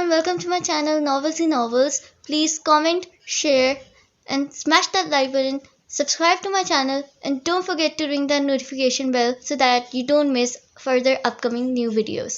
everyone, welcome to my channel Novels and Novels. Please comment, share, and smash that like button. Subscribe to my channel and don't forget to ring that notification bell so that you don't miss further upcoming new videos.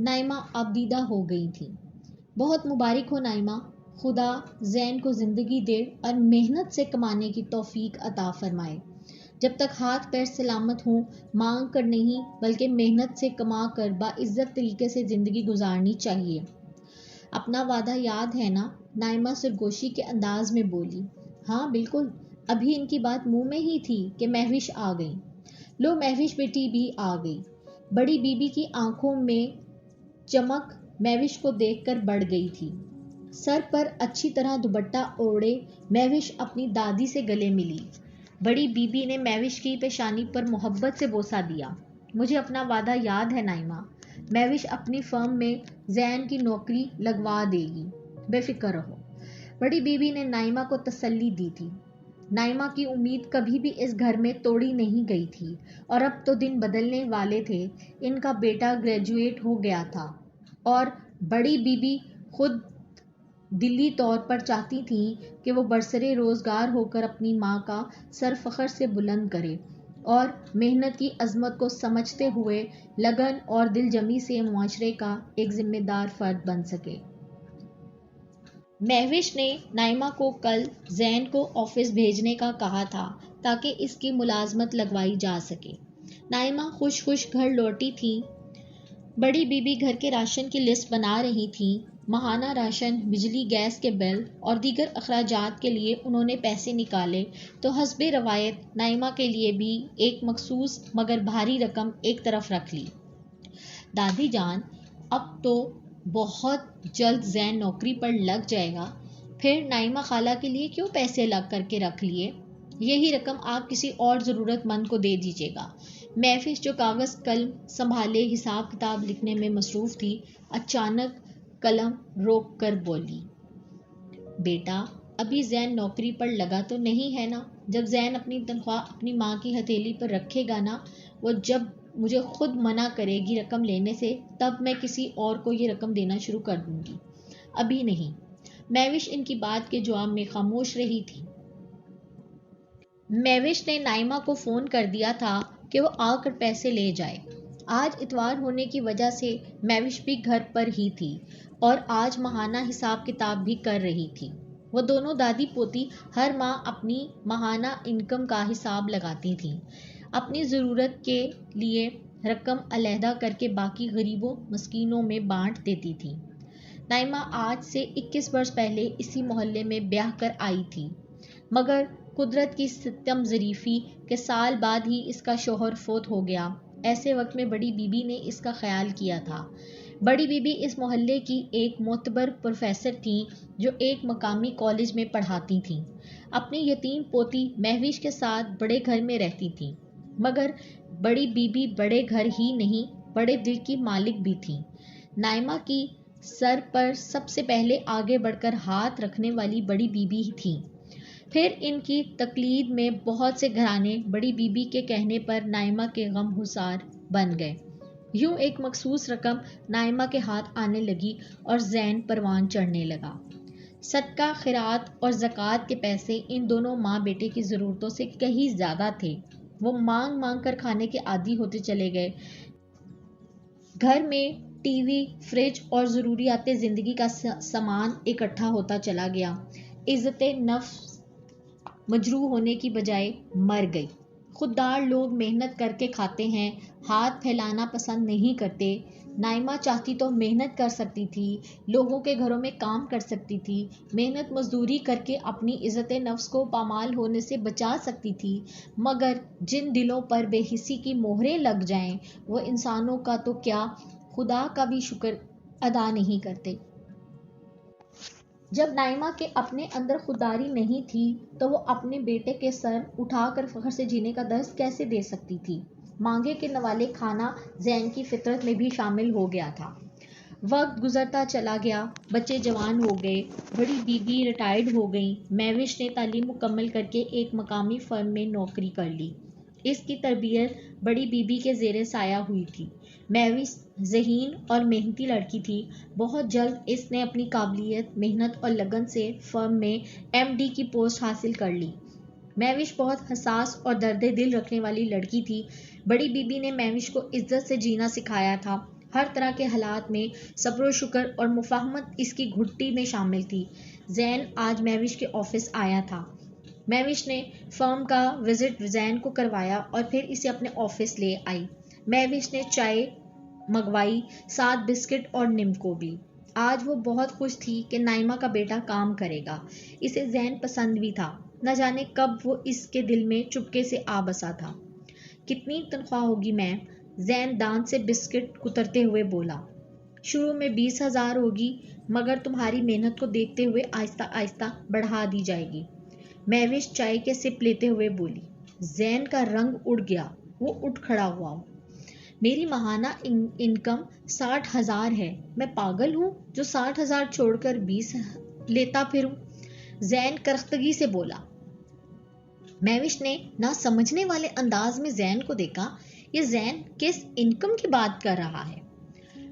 Naima آبدیدہ ہو گئی تھی۔ بہت مبارک ہو نائمہ، خدا زین کو زندگی دے اور محنت سے کمانے کی توفیق عطا فرمائے۔ جب تک ہاتھ پیر سلامت ہوں، مانگ کر نہیں بلکہ محنت سے کما کر باعزت طریقے سے زندگی گزارنی چاہیے۔ اپنا وعدہ یاد ہے نا؟ نائمہ سرگوشی کے انداز میں بولی۔ ہاں بالکل، ابھی ان کی بات منہ میں ہی تھی کہ مہوش آ گئی۔ لو مہوش بیٹی بھی آ گئی۔ بڑی بی بی کی آنکھوں میں چمک مہوش کو دیکھ کر بڑھ گئی تھی۔ سر پر اچھی طرح دوپٹہ اوڑھے مہوش اپنی دادی سے گلے ملی۔ بڑی بی بی نے مہوش کی پیشانی پر محبت سے بوسہ دیا۔ مجھے اپنا وعدہ یاد ہے نائمہ، مہوش اپنی فرم میں زین کی نوکری لگوا دے گی، بے فکر رہو۔ بڑی بی بی نے نائمہ کو تسلی دی تھی۔ نائمہ کی امید کبھی بھی اس گھر میں توڑی نہیں گئی تھی، اور اب تو دن بدلنے والے تھے۔ ان کا بیٹا گریجویٹ ہو گیا تھا اور بڑی بی بی خود دلی طور پر چاہتی تھیں کہ وہ برسرِ روزگار ہو کر اپنی ماں کا سر فخر سے بلند کرے اور محنت کی عظمت کو سمجھتے ہوئے لگن اور دل جمی سے معاشرے کا ایک ذمہ دار فرد بن سکے۔ مہوش نے نائمہ کو کل زین کو آفس بھیجنے کا کہا تھا تاکہ اس کی ملازمت لگوائی جا سکے۔ نائمہ خوش خوش گھر لوٹی تھی۔ بڑی بی بی گھر کے راشن کی لسٹ بنا رہی تھیں۔ ماہانہ راشن، بجلی گیس کے بل اور دیگر اخراجات کے لیے انہوں نے پیسے نکالے تو حسب روایت نائمہ کے لیے بھی ایک مخصوص مگر بھاری رقم ایک طرف رکھ لی۔ دادی جان، اب تو بہت جلد زین نوکری پر لگ جائے گا، پھر نائمہ خالہ کے لیے کیوں پیسے الگ کر کے رکھ لیے؟ یہی رقم آپ کسی اور ضرورت مند کو دے دیجیے گا۔ مہوش جو کاغذ قلم سنبھالے حساب کتاب لکھنے میں مصروف تھی، اچانک قلم روک کر بولی، بیٹا ابھی زین نوکری پر لگا تو نہیں ہے نا؟ جب زین اپنی تنخواہ اپنی ماں کی ہتھیلی پر رکھے گا نا، وہ جب مجھے خود منع کرے گی رقم لینے سے، تب میں کسی اور کو یہ رقم دینا شروع کر دوں گی، ابھی نہیں۔ مہوش ان کی بات کے جواب میں خاموش رہی تھی۔ مہوش نے نائمہ کو فون کر دیا تھا کہ وہ آ کر پیسے لے جائے۔ آج اتوار ہونے کی وجہ سے مہوش بھی گھر پر ہی تھی اور آج ماہانہ حساب کتاب بھی کر رہی تھی۔ وہ دونوں دادی پوتی ہر ماہ اپنی ماہانہ انکم کا حساب لگاتی تھیں، اپنی ضرورت کے لیے رقم علیحدہ کر کے باقی غریبوں مسکینوں میں بانٹ دیتی تھیں۔ نائمہ آج سے 21 برس پہلے اسی محلے میں بیاہ کر آئی تھی، مگر قدرت کی ستم ظریفی کے سال بعد ہی اس کا شوہر فوت ہو گیا۔ ایسے وقت میں بڑی بی بی نے اس کا خیال کیا تھا۔ بڑی بی بی اس محلے کی ایک معتبر پروفیسر تھیں جو ایک مقامی کالج میں پڑھاتی تھیں۔ اپنی یتیم پوتی مہوش کے ساتھ بڑے گھر میں رہتی تھیں، مگر بڑی بی بی بڑے گھر ہی نہیں بڑے دل کی مالک بھی تھیں۔ نائمہ کی سر پر سب سے پہلے آگے بڑھ کر ہاتھ رکھنے والی بڑی بی بی تھیں۔ پھر ان کی تقلید میں بہت سے گھرانے بڑی بی بی کے کہنے پر نائمہ کے غم گسار بن گئے۔ یوں ایک مخصوص رقم نائمہ کے ہاتھ آنے لگی اور زین پروان چڑھنے لگا۔ صدقہ خیرات اور زکوٰۃ کے پیسے ان دونوں ماں بیٹے کی ضرورتوں سے کہیں زیادہ تھے۔ وہ مانگ مانگ کر کھانے کے عادی ہوتے چلے گئے۔ گھر میں ٹی وی، فریج اور ضروریات زندگی کا سامان اکٹھا ہوتا چلا گیا۔ عزت نفس مجروح ہونے کی بجائے مر گئی۔ خوددار لوگ محنت کر کے کھاتے ہیں، ہاتھ پھیلانا پسند نہیں کرتے۔ نائمہ چاہتی تو محنت کر سکتی تھی، لوگوں کے گھروں میں کام کر سکتی تھی، محنت مزدوری کر کے اپنی عزت نفس کو پامال ہونے سے بچا سکتی تھی، مگر جن دلوں پر بے حسی کی مہریں لگ جائیں وہ انسانوں کا تو کیا خدا کا بھی شکر ادا نہیں کرتے۔ جب نائمہ کے اپنے اندر خودداری نہیں تھی تو وہ اپنے بیٹے کے سر اٹھا کر فخر سے جینے کا درس کیسے دے سکتی تھی؟ مانگے کے نوالے کھانا زین کی فطرت میں بھی شامل ہو گیا تھا۔ وقت گزرتا چلا گیا، بچے جوان ہو گئے، بڑی بی بی ریٹائرڈ ہو گئیں۔ مہوش نے تعلیم مکمل کر کے ایک مقامی فرم میں نوکری کر لی۔ اس کی تربیت بڑی بی بی کے زیر سایہ ہوئی تھی۔ مہوش ذہین اور محنتی لڑکی تھی۔ بہت جلد اس نے اپنی قابلیت، محنت اور لگن سے فرم میں MD کی پوسٹ حاصل کر لی۔ مہوش بہت حساس اور درد دل رکھنے والی لڑکی تھی۔ بڑی بی بی نے مہوش کو عزت سے جینا سکھایا تھا۔ ہر طرح کے حالات میں صبر و شکر اور مفاہمت اس کی گھٹی میں شامل تھی۔ زین آج مہوش کے آفس آیا تھا۔ مہوش نے فرم کا وزٹ زین کو کروایا اور پھر اسے اپنے آفس لے آئی۔ مہوش نے چائے منگوائی، ساتھ بسکٹ اور نمکو بھی۔ آج وہ بہت خوش تھی کہ نائمہ کا بیٹا کام کرے گا۔ اسے زین پسند بھی تھا، نہ جانے کب وہ اس کے دل میں چپکے سے آ بسا تھا۔ کتنی تنخواہ ہوگی میم؟ زین دانت سے بسکٹ کترتے ہوئے بولا۔ شروع میں 20,000 ہوگی، مگر تمہاری محنت کو دیکھتے ہوئے آہستہ آہستہ بڑھا دی جائے گی، مہوش چائے کے سپ لیتے ہوئے بولی۔ زین کا رنگ اڑ گیا، وہ اٹھ کھڑا ہوا۔ میری ماہانہ انکم 60,000 ہے، میں پاگل ہوں جو 60,000 چھوڑ کر 20 لیتا پھروں؟ زین کرختگی سے بولا۔ مہوش نے نہ سمجھنے والے انداز میں زین کو دیکھا۔ یہ زین کس انکم کی بات کر رہا ہے؟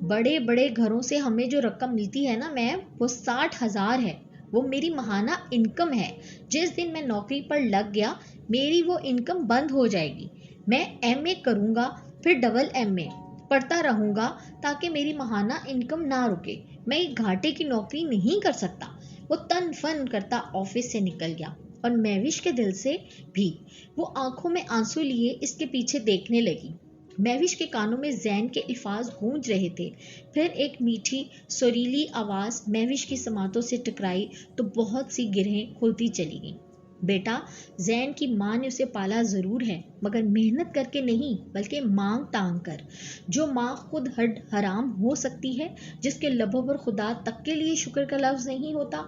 بڑے بڑے گھروں سے ہمیں جو رقم ملتی ہے نا میم، وہ 60,000 ہے، وہ میری ماہانہ انکم ہے۔ جس دن میں نوکری پر لگ گیا میری وہ انکم بند ہو جائے گی۔ میں MA کروں گا، پھر ڈبل MA پڑھتا رہوں گا تاکہ میری ماہانہ انکم نہ رکے۔ میں ایک گھاٹے کی نوکری نہیں کر سکتا۔ وہ تن فن کرتا آفس سے نکل گیا اور مہوش کے دل سے بھی۔ وہ آنکھوں میں آنسو لیے اس کے پیچھے دیکھنے لگی۔ مہوش کے کانوں میں زین کے الفاظ گونج رہے تھے۔ پھر ایک میٹھی سریلی آواز مہوش کی سماعتوں سے ٹکرائی تو بہت سی گرہیں کھلتی چلی گئیں۔ بیٹا، زین کی ماں نے اسے پالا ضرور ہے، مگر محنت کر کے نہیں، بلکہ مانگ ٹانگ کر۔ جو ماں خود ہڈ حرام ہو سکتی ہے، جس کے لبوں پر خدا تک کے لیے شکر کا لفظ نہیں ہوتا،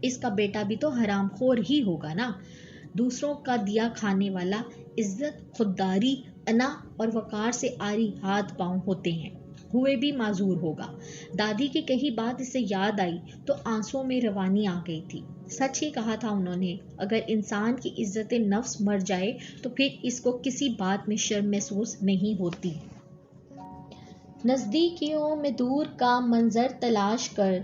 اس کا بیٹا بھی تو حرام خور ہی ہوگا نا۔ دوسروں کا دیا کھانے والا عزت، خودداری، انا اور وقار سے عاری ہاتھ پاؤں ہوتے ہیں، ہوئے بھی معذور ہوگا۔ دادی کی کہی بات اسے یاد آئی تو آنسوؤں میں روانی آ گئی تھی۔ سچ ہی کہا تھا انہوں نے، اگر انسان کی عزت نفس مر جائے تو پھر اس کو کسی بات میں شرم محسوس نہیں ہوتی۔ نزدیکیوں میں دور کا منظر تلاش کر،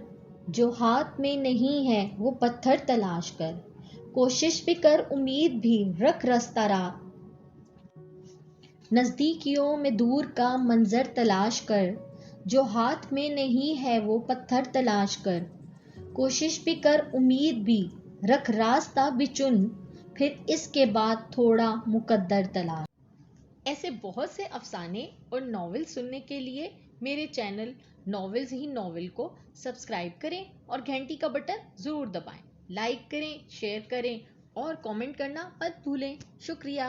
جو ہاتھ میں نہیں ہے وہ پتھر تلاش کر، کوشش بھی کر امید بھی رکھ رستہ راہ۔ نزدیکیوں میں دور کا منظر تلاش کر، جو ہاتھ میں نہیں ہے وہ پتھر تلاش کر، کوشش بھی کر امید بھی رکھ راستہ بھی چن، پھر اس کے بعد تھوڑا مقدر تلاش۔ ایسے بہت سے افسانے اور ناول سننے کے لیے میرے چینل ناولز ہی ناول کو سبسکرائب کریں اور گھنٹی کا بٹن ضرور دبائیں۔ لائک کریں، شیئر کریں اور کامنٹ کرنا مت بھولیں۔ شکریہ۔